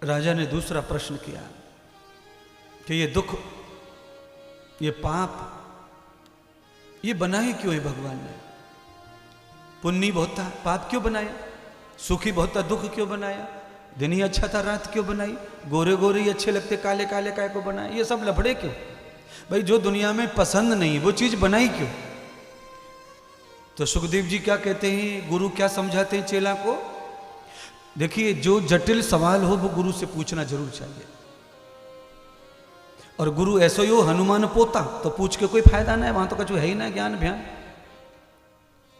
राजा ने दूसरा प्रश्न किया कि ये दुख, ये पाप, ये बनाए क्यों है भगवान ने? पुण्य बहुत था, पाप क्यों बनाया? सुखी बहुत था, दुख क्यों बनाया? दिन ही अच्छा था, रात क्यों बनाई? गोरे गोरे ही अच्छे लगते, काले काले काय को बनाया? ये सब लफड़े क्यों? भाई जो दुनिया में पसंद नहीं वो चीज बनाई क्यों? तो सुखदेव जी क्या कहते हैं, गुरु क्या समझाते हैं चेला को? देखिए, जो जटिल सवाल हो वो गुरु से पूछना जरूर चाहिए। और गुरु ऐसो ही हो हनुमान पोता, तो पूछ के कोई फायदा ना है, वहां तो कुछ है ही ना ज्ञान ध्यान।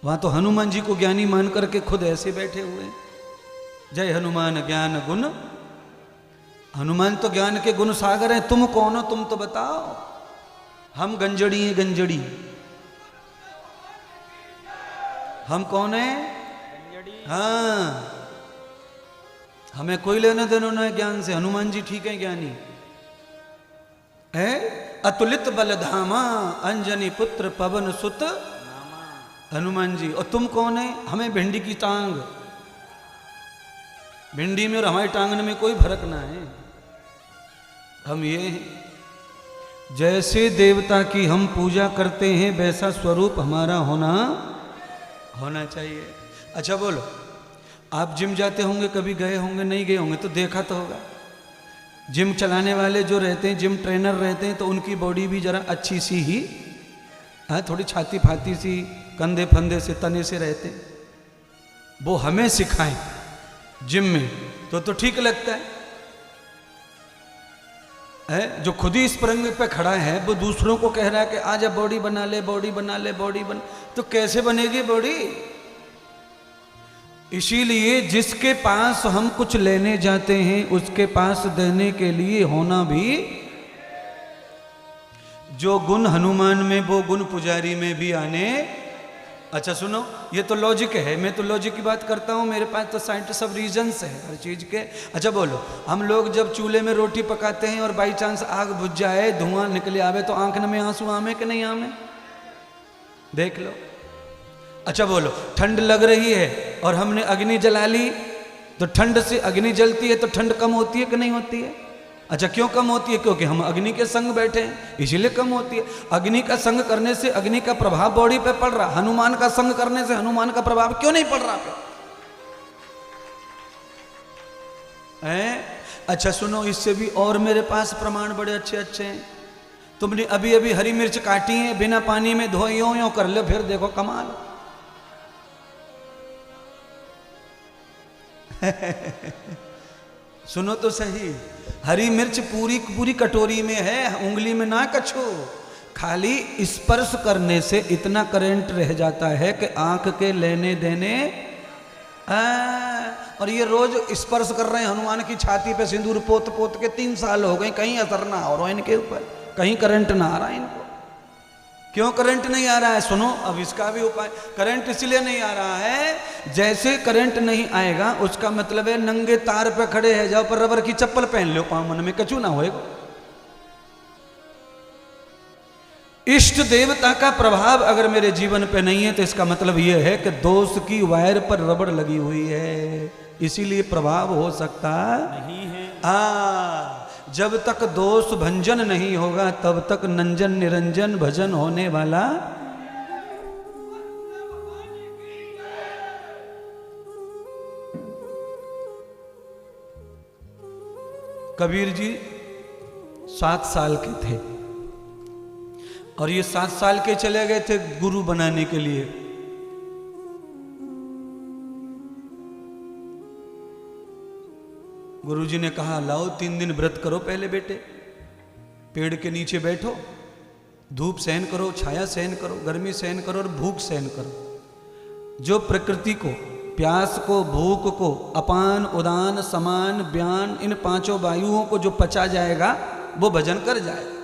वहां तो हनुमान जी को ज्ञानी मान करके खुद ऐसे बैठे हुए हैं। जय हनुमान ज्ञान गुण, हनुमान तो ज्ञान के गुण सागर हैं। तुम कौन हो, तुम तो बताओ। हम गंजड़ी हैं, गंजड़ी। हम कौन है? हाँ, हमें कोई लेना देना ना है ज्ञान से। हनुमान जी ठीक है ज्ञानी है। अतुलित बल धामा, अंजनी पुत्र पवन सुत हनुमान जी। और तुम कौन है? हमें भिंडी की टांग। भिंडी में और हमारी टांगने में कोई फर्क ना है। हम ये हैं, जैसे देवता की हम पूजा करते हैं वैसा स्वरूप हमारा होना चाहिए। अच्छा बोलो, आप जिम जाते होंगे, कभी गए होंगे, नहीं गए होंगे तो देखा तो होगा। जिम चलाने वाले जो रहते हैं, जिम ट्रेनर रहते हैं, तो उनकी बॉडी भी जरा अच्छी सी ही, हाँ, थोड़ी छाती फाती सी, कंधे फंदे से, तने से रहते हैं। वो हमें सिखाएं जिम में तो ठीक लगता है। जो खुद ही स्प्रिंग पे खड़ा है वो दूसरों को कह रहा है कि आजा बॉडी बना ले, बॉडी बना ले, बॉडी बना, तो कैसे बनेगी बॉडी? इसीलिए जिसके पास हम कुछ लेने जाते हैं उसके पास देने के लिए होना भी, जो गुण हनुमान में वो गुण पुजारी में भी आने। अच्छा सुनो, ये तो लॉजिक है, मैं तो लॉजिक की बात करता हूँ, मेरे पास तो साइंटिस्ट सब रीजंस है हर चीज के। अच्छा बोलो, हम लोग जब चूल्हे में रोटी पकाते हैं और बाई चांस आग बुझ जाए, धुआं निकले आवे, तो आंख में आंसू आमे कि नहीं आमे? देख लो। अच्छा बोलो, ठंड लग रही है और हमने अग्नि जला ली, तो ठंड से अग्नि जलती है तो ठंड कम होती है कि नहीं होती है? अच्छा क्यों कम होती है? क्योंकि हम अग्नि के संग बैठे हैं, इसीलिए कम होती है। अग्नि का संग करने से अग्नि का प्रभाव बॉडी पे पड़ रहा, हनुमान का संग करने से हनुमान का प्रभाव क्यों नहीं पड़ रहा है? अच्छा सुनो, इससे भी और मेरे पास प्रमाण बड़े अच्छे अच्छे हैं। तुमने अभी अभी हरी मिर्च काटी है, बिना पानी में धो यो कर लो, फिर देखो कमाल। सुनो तो सही, हरी मिर्च पूरी पूरी कटोरी में है, उंगली में ना कछो। खाली स्पर्श करने से इतना करंट रह जाता है कि आंख के लेने देने। और ये रोज स्पर्श कर रहे हैं हनुमान की छाती पे, सिंदूर पोत पोत के 3 साल हो गए, कहीं असर ना हो रहा इनके ऊपर, कहीं करंट ना आ रहा इनको। क्यों करंट नहीं आ रहा है? सुनो, अब इसका भी उपाय। करंट इसलिए नहीं आ रहा है, जैसे करंट नहीं आएगा उसका मतलब है नंगे तार पे खड़े है जाओ, पर रबर की चप्पल पहन लो, पांव मन में कचू ना होएगा। इष्ट देवता का प्रभाव अगर मेरे जीवन पे नहीं है तो इसका मतलब यह है कि दोष की वायर पर रबड़ लगी हुई है, इसीलिए प्रभाव हो सकता नहीं है। जब तक दोष भंजन नहीं होगा तब तक नंजन निरंजन भजन होने वाला। कबीर जी 7 साल के थे और ये 7 साल के चले गए थे गुरु बनाने के लिए। गुरुजी ने कहा लाओ 3 दिन व्रत करो पहले बेटे, पेड़ के नीचे बैठो, धूप सहन करो, छाया सहन करो, गर्मी सहन करो और भूख सहन करो। जो प्रकृति को, प्यास को, भूख को, अपान उदान समान व्यान, इन 5 वायुओं को जो पचा जाएगा वो भजन कर जाएगा।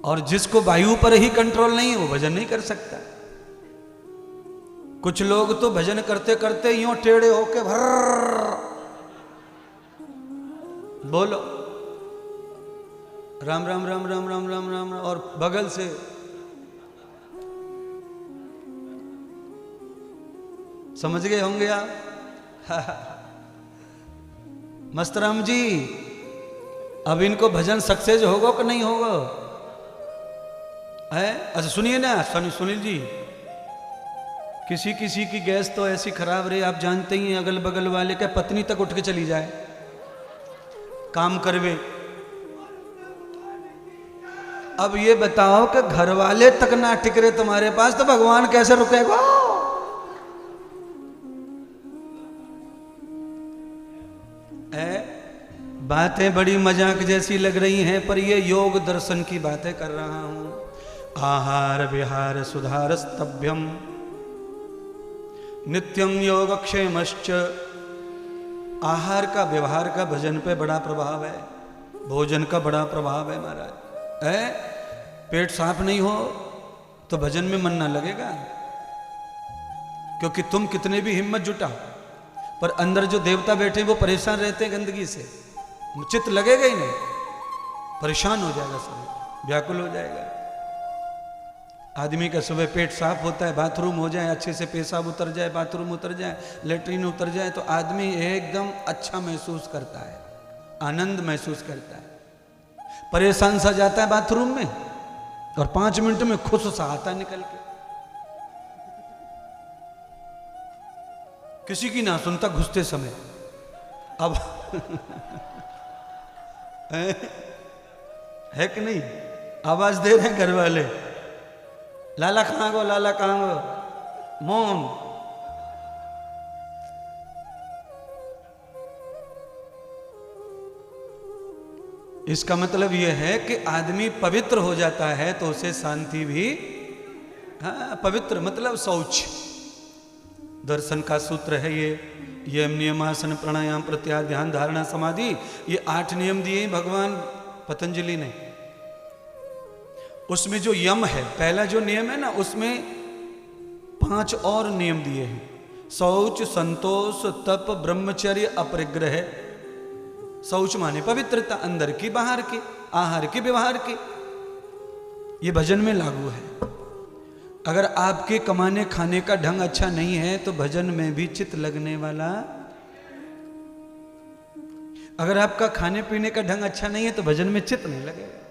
और जिसको वायु पर ही कंट्रोल नहीं है वो भजन नहीं कर सकता। कुछ लोग तो भजन करते करते यूं टेढ़े होके भर बोलो राम राम राम राम राम राम राम, और बगल से समझ गए होंगे आप। मस्तराम जी, अब इनको भजन सक्सेस होगा कि नहीं होगा? है? अच्छा सुनिए ना, सुनील जी, किसी किसी की गैस तो ऐसी खराब रही, आप जानते ही हैं, अगल बगल वाले का पत्नी तक उठ के चली जाए काम करवे। अब ये बताओ कि घर वाले तक ना टिक रहे तुम्हारे पास, तो भगवान कैसे रुकेगा? बातें बड़ी मजाक जैसी लग रही हैं, पर ये योग दर्शन की बातें कर रहा हूं। आहार विहार सुधारस्तभ्यम नित्यम योगक्षेमश्च। आहार का व्यवहार का भजन पे बड़ा प्रभाव है, भोजन का बड़ा प्रभाव है महाराज। है? पेट साफ नहीं हो तो भजन में मन ना लगेगा, क्योंकि तुम कितने भी हिम्मत जुटाओ, पर अंदर जो देवता बैठे वो परेशान रहते हैं गंदगी से, चित्त लगेगा ही नहीं, परेशान हो जाएगा, सब व्याकुल हो जाएगा। आदमी का सुबह पेट साफ होता है, बाथरूम हो जाए, अच्छे से पेशाब उतर जाए, बाथरूम उतर जाए, लेटरिन उतर जाए, तो आदमी एकदम अच्छा महसूस करता है, आनंद महसूस करता है। परेशान सा जाता है बाथरूम में और 5 मिनट में खुश सा आता है निकल के। किसी की ना सुनता घुसते समय। अब है कि नहीं? आवाज दे रहे हैं घर वाले, लाला कहाँ गो, लाला कहाँ गो, मोम। इसका मतलब यह है कि आदमी पवित्र हो जाता है तो उसे शांति भी, हाँ पवित्र मतलब शौच। दर्शन का सूत्र है ये, यम नियमासन प्राणायाम प्रत्याहार ध्यान धारणा समाधि, ये 8 नियम दिए भगवान पतंजलि ने। उसमें जो यम है, पहला जो नियम है ना, उसमें 5 और नियम दिए हैं। शौच, संतोष, तप, ब्रह्मचर्य, अपरिग्रह। शौच माने पवित्रता, अंदर की बाहर की, आहार की व्यवहार की। ये भजन में लागू है। अगर आपके कमाने खाने का ढंग अच्छा नहीं है तो भजन में भी चित्त लगने वाला। अगर आपका खाने पीने का ढंग अच्छा नहीं है तो भजन में चित्त नहीं लगेगा।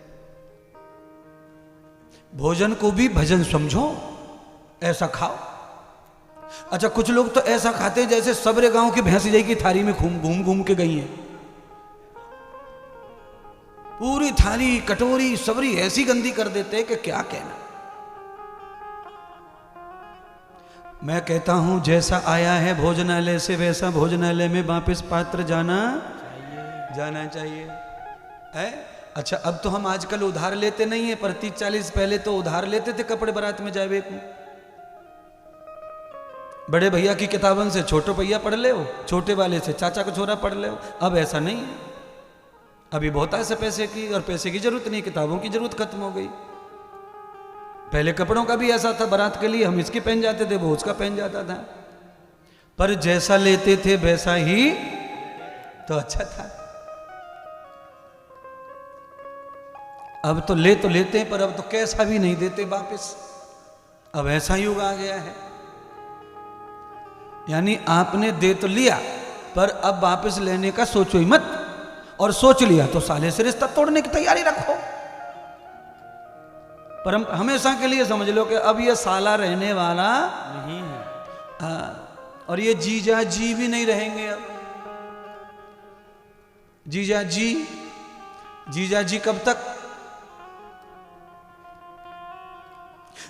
भोजन को भी भजन समझो, ऐसा खाओ। अच्छा कुछ लोग तो ऐसा खाते हैं जैसे सबरे गांव की भैंस जाई की थाली में घूम घूम के गई है। पूरी थाली कटोरी सबरी ऐसी गंदी कर देते हैं कि क्या कहना। मैं कहता हूं जैसा आया है भोजनालय से वैसा भोजनालय में वापस पात्र जाना चाहिए है। अच्छा अब तो हम आजकल उधार लेते नहीं है, पर 30-40 पहले तो उधार लेते थे कपड़े बारात में जावे को। बड़े भैया की किताबन से छोटे भैया पढ़ ले हो, छोटे वाले से चाचा को छोरा पढ़ ले हो। अब ऐसा नहीं है, अभी बहुत ऐसे पैसे की, और पैसे की जरूरत नहीं, किताबों की जरूरत खत्म हो गई। पहले कपड़ों का भी ऐसा था, बारात के लिए हम इसके पहन जाते थे, वो उसका पहन जाता था, पर जैसा लेते थे वैसा ही तो अच्छा था। अब तो लेते हैं, पर अब तो कैसा भी नहीं देते वापस। अब ऐसा युग आ गया है, यानी आपने दे तो लिया पर अब वापस लेने का सोचो ही मत, और सोच लिया तो साले से रिश्ता तोड़ने की तैयारी रखो। पर हम हमेशा के लिए समझ लो कि अब ये साला रहने वाला नहीं है, और ये जीजा जी भी नहीं रहेंगे। अब जीजा जी कब तक?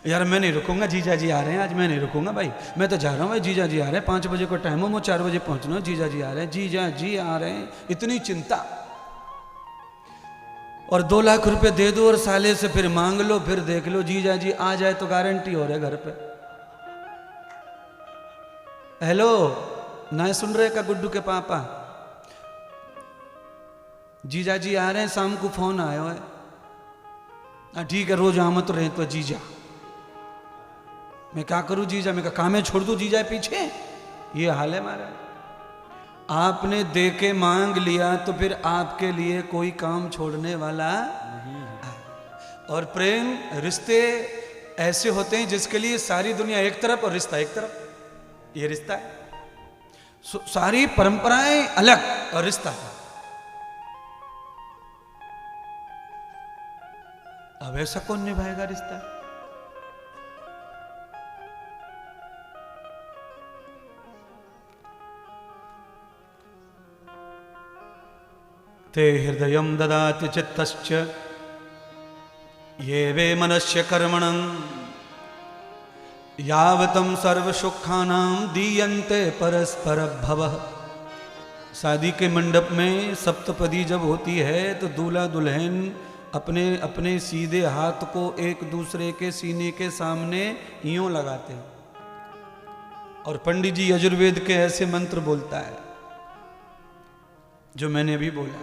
यार मैं नहीं रुकूंगा, जीजा जी आ रहे हैं आज, मैं नहीं रुकूंगा भाई, मैं तो जा रहा हूँ भाई, जीजा जी आ रहे हैं, 5 बजे को टाइम हो, मैं 4 बजे पहुंचना, जीजा जी आ रहे हैं, जीजा जी आ रहे हैं, इतनी चिंता। और 2 लाख रुपए दे दो और साले से फिर मांग लो, फिर देख लो जीजा जी आ जाए तो गारंटी हो रहा है घर पे। हेलो, ना सुन रहे का गुड्डू के पापा? जीजा जी आ रहे हैं, शाम को फोन आया है। ठीक है, रोज आमत रहे तो जीजा। मैं क्या करूं जीजा? मैं काम छोड़ दूं जीजा पीछे? ये हाल है हमारा। आपने दे के मांग लिया तो फिर आपके लिए कोई काम छोड़ने वाला नहीं है। और प्रेम रिश्ते ऐसे होते हैं जिसके लिए सारी दुनिया एक तरफ और रिश्ता एक तरफ। ये रिश्ता है। सारी परंपराएं अलग और रिश्ता है। अब ऐसा कौन निभाएगा रिश्ता? ते हृदयं ददाति चित्तश्च ये वे मनस्य कर्मणं यावतं सर्वसुखानां दीयन्ते परस्पर भवः। शादी के मंडप में सप्तपदी जब होती है तो दूल्हा दुल्हन अपने अपने सीधे हाथ को एक दूसरे के सीने के सामने यूं लगाते हैं और पंडित जी यजुर्वेद के ऐसे मंत्र बोलता है जो मैंने अभी बोला।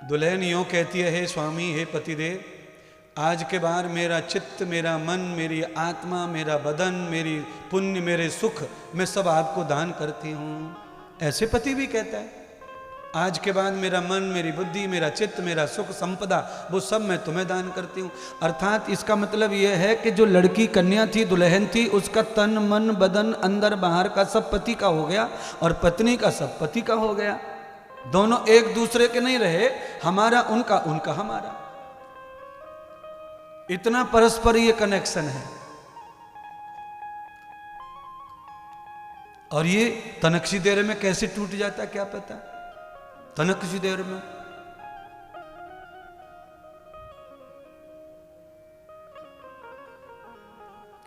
दुल्हन यूं कहती है, हे स्वामी, हे पतिदेव, आज के बाद मेरा चित्त, मेरा मन, मेरी आत्मा, मेरा बदन, मेरी पुण्य, मेरे सुख, मैं सब आपको दान करती हूँ। ऐसे पति भी कहता है, आज के बाद मेरा मन, मेरी बुद्धि, मेरा चित्त, मेरा सुख, संपदा, वो सब मैं तुम्हें दान करती हूँ। अर्थात इसका मतलब यह है कि जो लड़की कन्या थी, दुल्हन थी, उसका तन मन बदन अंदर बाहर का सब पति का हो गया और पत्नी का सब पति का हो गया। दोनों एक दूसरे के नहीं रहे, हमारा उनका, उनका हमारा। इतना परस्पर ये कनेक्शन है। और ये तनक सी देर में कैसे टूट जाता क्या पता। तनक सी देर में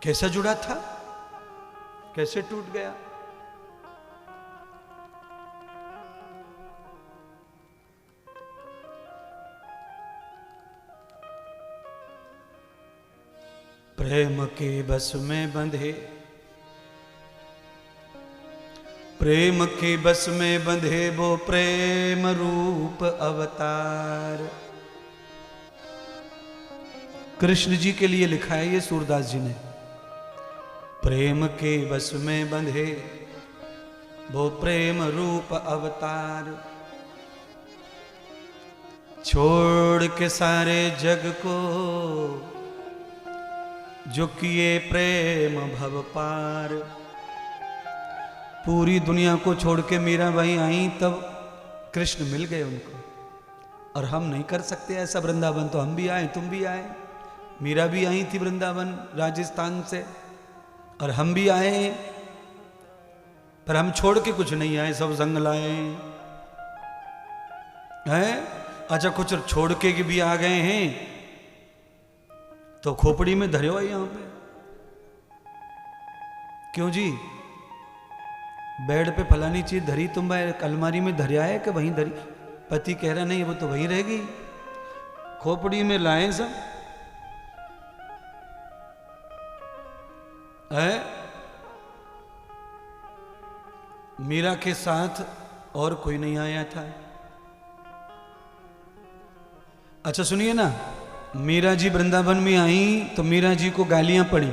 कैसा जुड़ा था, कैसे टूट गया। प्रेम के बस में बंधे, प्रेम के बस में बंधे वो प्रेम रूप अवतार। कृष्ण जी के लिए लिखा है ये सूरदास जी ने। प्रेम के बस में बंधे वो प्रेम रूप अवतार, छोड़ के सारे जग को जो किए प्रेम भव पार। पूरी दुनिया को छोड़ के मीराबाई आई तब कृष्ण मिल गए उनको। और हम नहीं कर सकते ऐसा। वृंदावन तो हम भी आए, तुम भी आए, मीरा भी आई थी वृंदावन राजस्थान से, और हम भी आए, पर हम छोड़ के कुछ नहीं आए, सब संग लाए हैं। अच्छा, कुछ छोड़ के भी आ गए हैं तो खोपड़ी में धरे हो यहां पे। क्यों जी, बेड पे फलानी चीज धरी, तुम अलमारी में धरिया है कि वहीं धरी? पति कह रहा नहीं, वो तो वहीं रहेगी। खोपड़ी में लाए सब है। मीरा के साथ और कोई नहीं आया था। अच्छा सुनिए ना, मीरा जी वृंदावन में आई तो मीरा जी को गालियां पड़ी।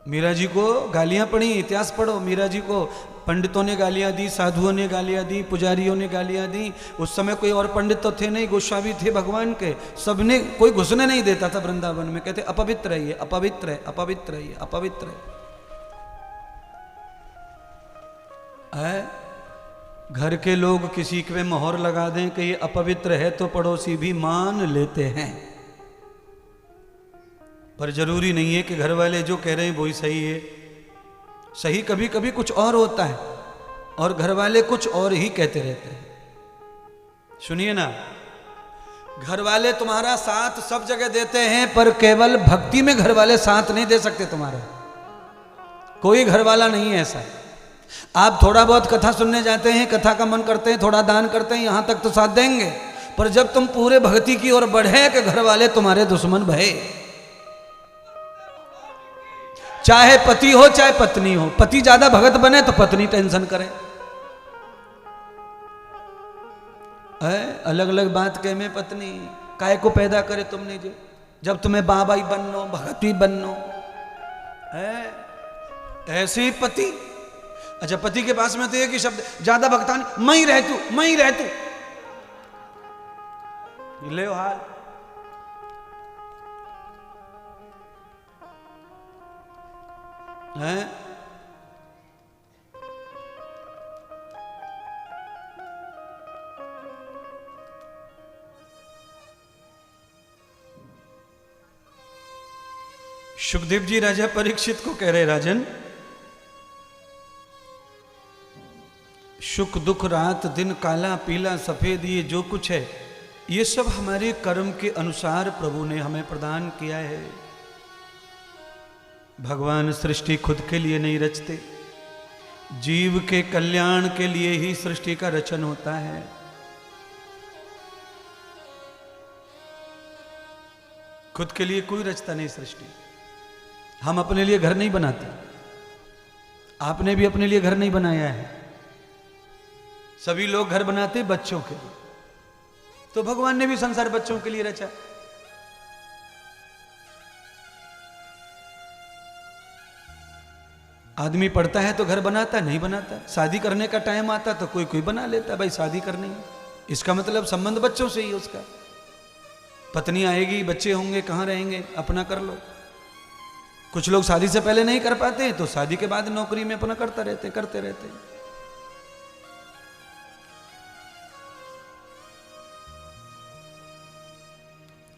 मीरा जी को गालियां पड़ी, इतिहास पढ़ो। मीरा जी को पंडितों ने गालियां दी, साधुओं ने गालियां दी, पुजारियों ने गालियां दी। उस समय कोई और पंडित तो थे नहीं, गोस्वामी थे भगवान के। सबने, कोई घुसने नहीं देता था वृंदावन में। कहते अपवित्र है ये, अपवित्र है, अपवित्र है ये, अपवित्र है। घर के लोग किसी पे मोहर लगा दें कि ये अपवित्र है तो पड़ोसी भी मान लेते हैं। पर जरूरी नहीं है कि घर वाले जो कह रहे हैं वही सही है। सही कभी कभी कुछ और होता है और घर वाले कुछ और ही कहते रहते हैं। सुनिए ना, घर वाले तुम्हारा साथ सब जगह देते हैं, पर केवल भक्ति में घर वाले साथ नहीं दे सकते तुम्हारा। कोई घर वाला नहीं है ऐसा। आप थोड़ा बहुत कथा सुनने जाते हैं, कथा का मन करते हैं, थोड़ा दान करते हैं, यहां तक तो साथ देंगे। पर जब तुम पूरे भक्ति की ओर बढ़े कि घर वाले तुम्हारे दुश्मन भये, चाहे पति हो चाहे पत्नी हो। पति ज्यादा भगत बने तो पत्नी टेंशन करे। अलग अलग बात कहे में पत्नी काय को पैदा करे तुमने जो, जब तुम्हें बाबाई बननो, भगती बननो है। ऐसे ही पति। अच्छा, पति के पास में तो एक ही शब्द, ज्यादा भक्तान, मैं ही रह तू, मैं ही रह तू। ले हाल है। सुखदेव जी राजा परीक्षित को कह रहे, राजन, सुख दुख रात दिन काला पीला सफेद ये जो कुछ है, ये सब हमारे कर्म के अनुसार प्रभु ने हमें प्रदान किया है। भगवान सृष्टि खुद के लिए नहीं रचते, जीव के कल्याण के लिए ही सृष्टि का रचन होता है। खुद के लिए कोई रचता नहीं सृष्टि। हम अपने लिए घर नहीं बनाते, आपने भी अपने लिए घर नहीं बनाया है। सभी लोग घर बनाते बच्चों के लिए, तो भगवान ने भी संसार बच्चों के लिए रचा। आदमी पढ़ता है तो घर बनाता, नहीं बनाता। शादी करने का टाइम आता तो कोई कोई बना लेता, भाई शादी करनी है, इसका मतलब संबंध बच्चों से ही उसका। पत्नी आएगी, बच्चे होंगे, कहां रहेंगे, अपना कर लो। कुछ लोग शादी से पहले नहीं कर पाते तो शादी के बाद नौकरी में अपना करते रहते।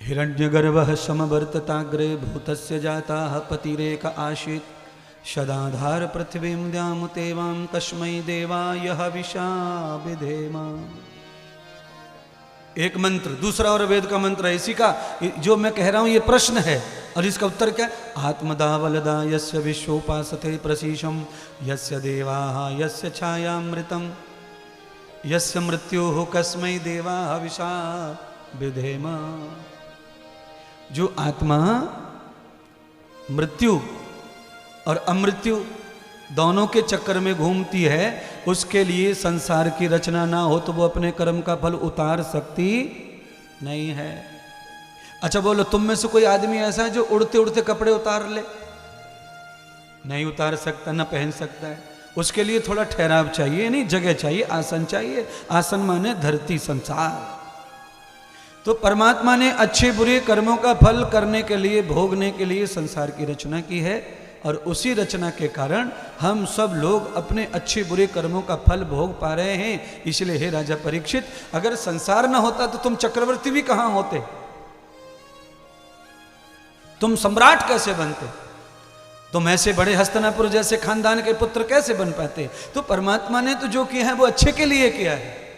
हिरण्यगर्भः समवर्तताग्रे भूतस्य जाताः पतिरेक आशीत् सदाधार पृथ्वीं द्याम तेवां तस्मै देवाय हविषा विधेम। एक मंत्र, दूसरा और वेद का मंत्र है। इसी का जो मैं कह रहा हूं ये प्रश्न है और इसका उत्तर क्या? आत्मदा वलदा यस्य विश्वोपासते प्रशीशम यस्य देवाः यस्य छायामृतम यस्य मृत्युः कस्मै देवा हविषा विधेम। जो आत्मा मृत्यु और अमृत्यु दोनों के चक्कर में घूमती है, उसके लिए संसार की रचना ना हो तो वो अपने कर्म का फल उतार सकती नहीं है। अच्छा बोलो, तुम में से कोई आदमी ऐसा है जो उड़ते उड़ते कपड़े उतार ले? नहीं उतार सकता, ना पहन सकता है। उसके लिए थोड़ा ठहराव चाहिए, नहीं जगह चाहिए, आसन चाहिए। आसन माने धरती, संसार। तो परमात्मा ने अच्छे बुरे कर्मों का फल करने के लिए, भोगने के लिए संसार की रचना की है और उसी रचना के कारण हम सब लोग अपने अच्छे बुरे कर्मों का फल भोग पा रहे हैं। इसलिए हे राजा परीक्षित, अगर संसार न होता तो तुम चक्रवर्ती भी कहां होते, तुम सम्राट कैसे बनते, तुम ऐसे बड़े हस्तिनापुर जैसे खानदान के पुत्र कैसे बन पाते? तो परमात्मा ने तो जो किया है वो अच्छे के लिए किया है।